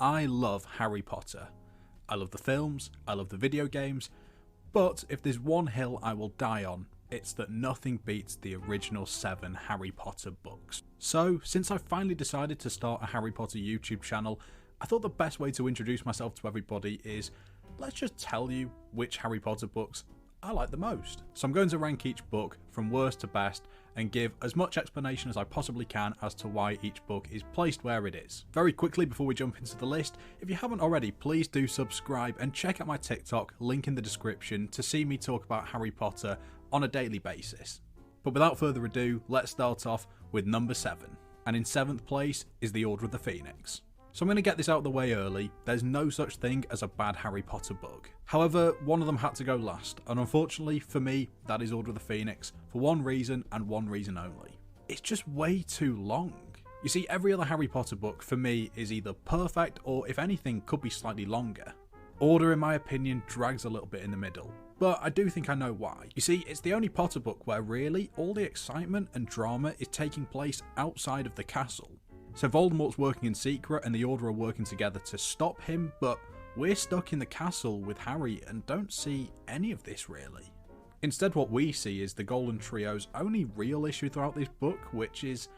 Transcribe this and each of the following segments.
I love Harry Potter. I love the films, I love the video games, but if there's one hill I will die on, it's that nothing beats the original 7 Harry Potter books. So, since I finally decided to start a Harry Potter YouTube channel, I thought the best way to introduce myself to everybody is, let's just tell you which Harry Potter books I like the most. So I'm going to rank each book from worst to best and give as much explanation as I possibly can as to why each book is placed where it is. Very quickly before we jump into the list, if you haven't already, please do subscribe and check out my TikTok, link in the description, to see me talk about Harry Potter on a daily basis. But without further ado, let's start off with number 7. And in 7th place is The Order of the Phoenix. So I'm going to get this out of the way early. There's no such thing as a bad Harry Potter book. However, one of them had to go last, and unfortunately for me, that is Order of the Phoenix, for one reason and one reason only. It's just way too long. You see, every other Harry Potter book for me is either perfect or, if anything, could be slightly longer. Order, in my opinion, drags a little bit in the middle, but I do think I know why. You see, it's the only Potter book where really all the excitement and drama is taking place outside of the castle. So Voldemort's working in secret and the Order are working together to stop him, but we're stuck in the castle with Harry and don't see any of this really. Instead, what we see is the Golden Trio's only real issue throughout this book, which is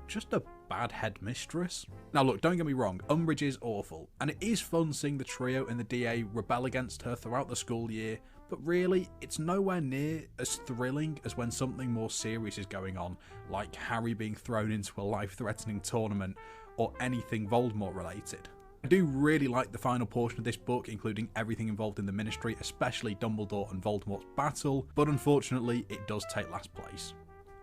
just a bad headmistress. Now look, don't get me wrong, Umbridge is awful, and it is fun seeing the trio and the DA rebel against her throughout the school year, but really, it's nowhere near as thrilling as when something more serious is going on, like Harry being thrown into a life-threatening tournament, or anything Voldemort related. I do really like the final portion of this book, including everything involved in the Ministry, especially Dumbledore and Voldemort's battle, but unfortunately, it does take last place.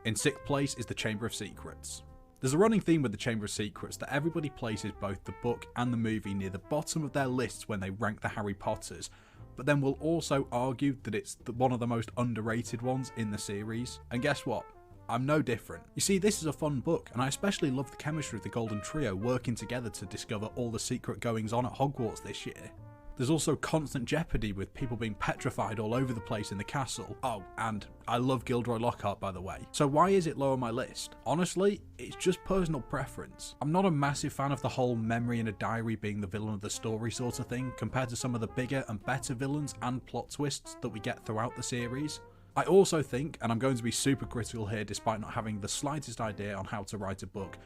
In 6th place is the Chamber of Secrets. There's a running theme with the Chamber of Secrets that everybody places both the book and the movie near the bottom of their lists when they rank the Harry Potters, but then will also argue that it's one of the most underrated ones in the series. And guess what? I'm no different. You see, this is a fun book, and I especially love the chemistry of the Golden Trio working together to discover all the secret goings on at Hogwarts this year. There's also constant jeopardy with people being petrified all over the place in the castle. Oh, and I love Gilderoy Lockhart, by the way. So why is it low on my list? Honestly, it's just personal preference. I'm not a massive fan of the whole memory in a diary being the villain of the story sort of thing, compared to some of the bigger and better villains and plot twists that we get throughout the series. I also think, and I'm going to be super critical here despite not having the slightest idea on how to write a book,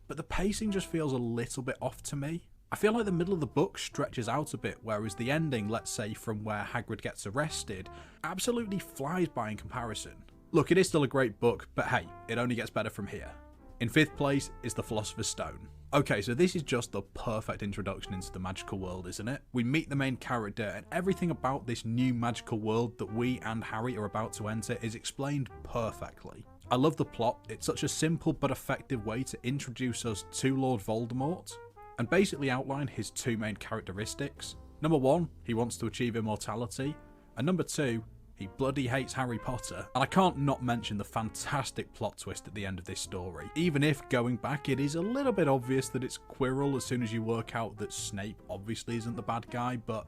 but the pacing just feels a little bit off to me. I feel like the middle of the book stretches out a bit, whereas the ending, let's say from where Hagrid gets arrested, absolutely flies by in comparison. Look, it is still a great book, but hey, it only gets better from here. In 5th place is the Philosopher's Stone. Okay, so this is just the perfect introduction into the magical world, isn't it? We meet the main character, and everything about this new magical world that we and Harry are about to enter is explained perfectly. I love the plot. It's such a simple but effective way to introduce us to Lord Voldemort and basically outline his 2 main characteristics. Number 1, he wants to achieve immortality, and number 2, he bloody hates Harry Potter. And I can't not mention the fantastic plot twist at the end of this story. Even if, going back, it is a little bit obvious that it's Quirrell as soon as you work out that Snape obviously isn't the bad guy, but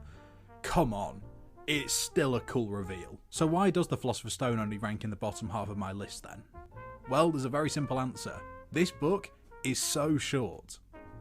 come on, it's still a cool reveal. So why does the Philosopher's Stone only rank in the bottom half of my list then? Well, there's a very simple answer. This book is so short.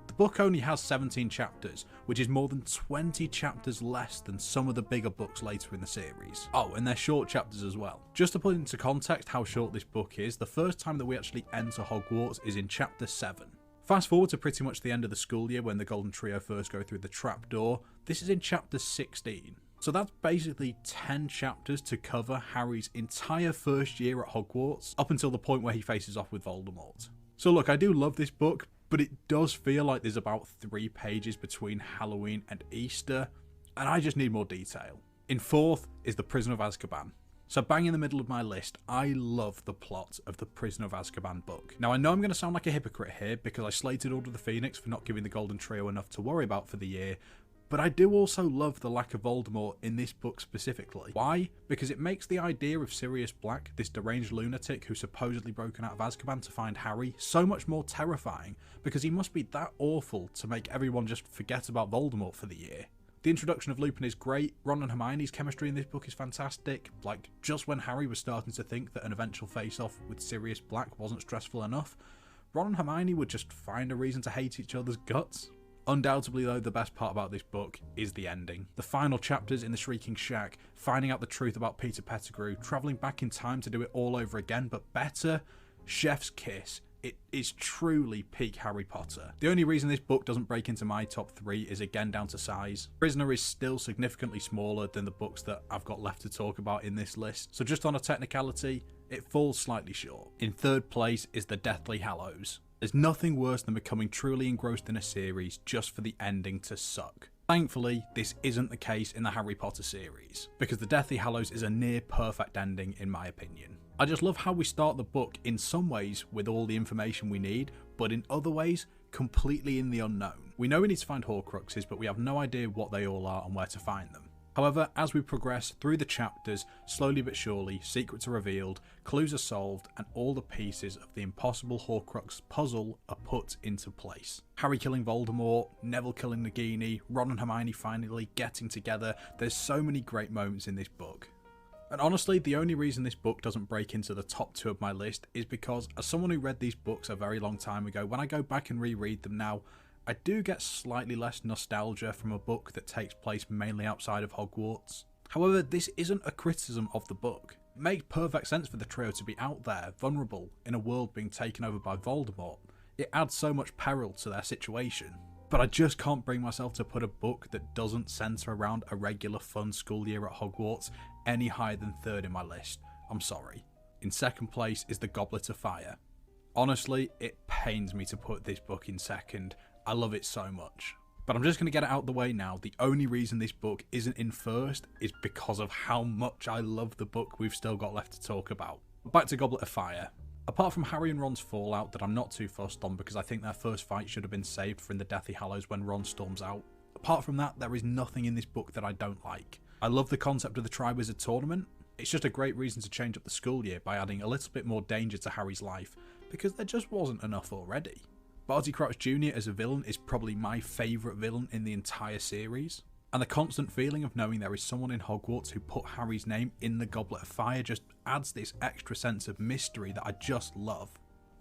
The book only has 17 chapters, which is more than 20 chapters less than some of the bigger books later in the series. Oh, and they're short chapters as well. Just to put into context how short this book is, the first time that we actually enter Hogwarts is in chapter 7. Fast forward to pretty much the end of the school year when the Golden Trio first go through the trapdoor. This is in chapter 16. So that's basically 10 chapters to cover Harry's entire first year at Hogwarts, up until the point where he faces off with Voldemort. So look, I do love this book, but it does feel like there's about 3 pages between Halloween and Easter, and I just need more detail. In 4th is The Prisoner of Azkaban. So bang in the middle of my list, I love the plot of the Prisoner of Azkaban book. Now I know I'm going to sound like a hypocrite here because I slated Order of the Phoenix for not giving the Golden Trio enough to worry about for the year, but I do also love the lack of Voldemort in this book specifically. Why? Because it makes the idea of Sirius Black, this deranged lunatic who's supposedly broken out of Azkaban to find Harry, so much more terrifying, because he must be that awful to make everyone just forget about Voldemort for the year. The introduction of Lupin is great, Ron and Hermione's chemistry in this book is fantastic, like just when Harry was starting to think that an eventual face-off with Sirius Black wasn't stressful enough, Ron and Hermione would just find a reason to hate each other's guts. Undoubtedly though, the best part about this book is the ending. The final chapters in the Shrieking Shack, finding out the truth about Peter Pettigrew, travelling back in time to do it all over again, but better, chef's kiss. It is truly peak Harry Potter. The only reason this book doesn't break into my top 3 is again down to size. Prisoner is still significantly smaller than the books that I've got left to talk about in this list, so just on a technicality, it falls slightly short. In third place is the Deathly Hallows. There's nothing worse than becoming truly engrossed in a series just for the ending to suck. Thankfully, this isn't the case in the Harry Potter series, because the Deathly Hallows is a near perfect ending in my opinion. I just love how we start the book in some ways with all the information we need, but in other ways, completely in the unknown. We know we need to find Horcruxes, but we have no idea what they all are and where to find them. However, as we progress through the chapters, slowly but surely, secrets are revealed, clues are solved, and all the pieces of the impossible Horcrux puzzle are put into place. Harry killing Voldemort, Neville killing Nagini, Ron and Hermione finally getting together. There's so many great moments in this book. And honestly, the only reason this book doesn't break into the top 2 of my list is because, as someone who read these books a very long time ago, when I go back and reread them now, I do get slightly less nostalgia from a book that takes place mainly outside of Hogwarts. However, this isn't a criticism of the book. It makes perfect sense for the trio to be out there, vulnerable, in a world being taken over by Voldemort. It adds so much peril to their situation. But I just can't bring myself to put a book that doesn't centre around a regular fun school year at Hogwarts any higher than 3rd in my list. I'm sorry. In 2nd place is the Goblet of Fire. Honestly, it pains me to put this book in 2nd. I love it so much. But I'm just going to get it out the way now. The only reason this book isn't in 1st is because of how much I love the book we've still got left to talk about. Back to Goblet of Fire. Apart from Harry and Ron's fallout that I'm not too fussed on because I think their first fight should have been saved for in the Deathly Hallows when Ron storms out. Apart from that, there is nothing in this book that I don't like. I love the concept of the Triwizard Tournament. It's just a great reason to change up the school year by adding a little bit more danger to Harry's life, because there just wasn't enough already. Barty Crouch Jr. as a villain is probably my favourite villain in the entire series, and the constant feeling of knowing there is someone in Hogwarts who put Harry's name in the Goblet of Fire just adds this extra sense of mystery that I just love.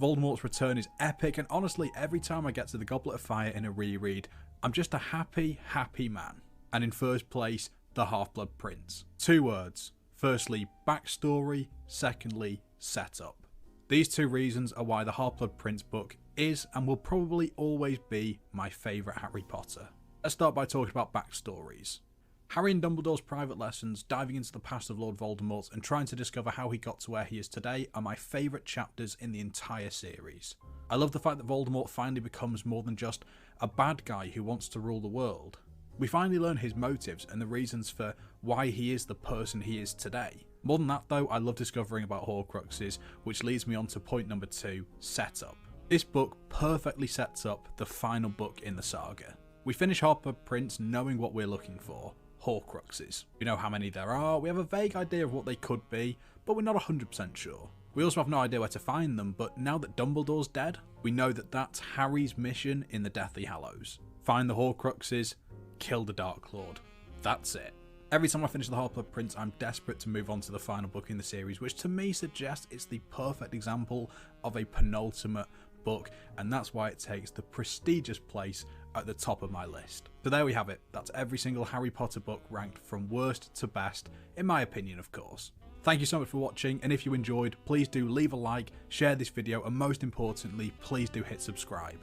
Voldemort's return is epic, and honestly, every time I get to the Goblet of Fire in a reread, I'm just a happy, happy man. And in 1st place, the Half-Blood Prince. 2 words. Firstly, backstory. Secondly, setup. These 2 reasons are why the Half-Blood Prince book is and will probably always be my favourite Harry Potter. Let's start by talking about backstories. Harry and Dumbledore's private lessons, diving into the past of Lord Voldemort and trying to discover how he got to where he is today are my favourite chapters in the entire series. I love the fact that Voldemort finally becomes more than just a bad guy who wants to rule the world. We finally learn his motives and the reasons for why he is the person he is today. More than that though, I love discovering about Horcruxes, which leads me on to point number 2, setup. This book perfectly sets up the final book in the saga. We finish Half-Blood Prince knowing what we're looking for, Horcruxes. We know how many there are, we have a vague idea of what they could be, but we're not 100% sure. We also have no idea where to find them, but now that Dumbledore's dead, we know that that's Harry's mission in the Deathly Hallows. Find the Horcruxes, kill the Dark Lord. That's it. Every time I finish the Half-Blood Prince, I'm desperate to move on to the final book in the series, which to me suggests it's the perfect example of a penultimate book, and that's why it takes the prestigious place at the top of my list. So there we have it. That's every single Harry Potter book ranked from worst to best, in my opinion of course. Thank you so much for watching, and if you enjoyed, please do leave a like, share this video, and most importantly, please do hit subscribe.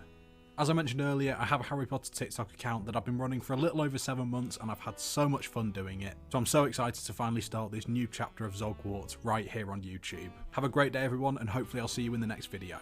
As I mentioned earlier, I have a Harry Potter TikTok account that I've been running for a little over 7 months, and I've had so much fun doing it. So I'm so excited to finally start this new chapter of Zogwarts right here on YouTube. Have a great day everyone, and hopefully I'll see you in the next video.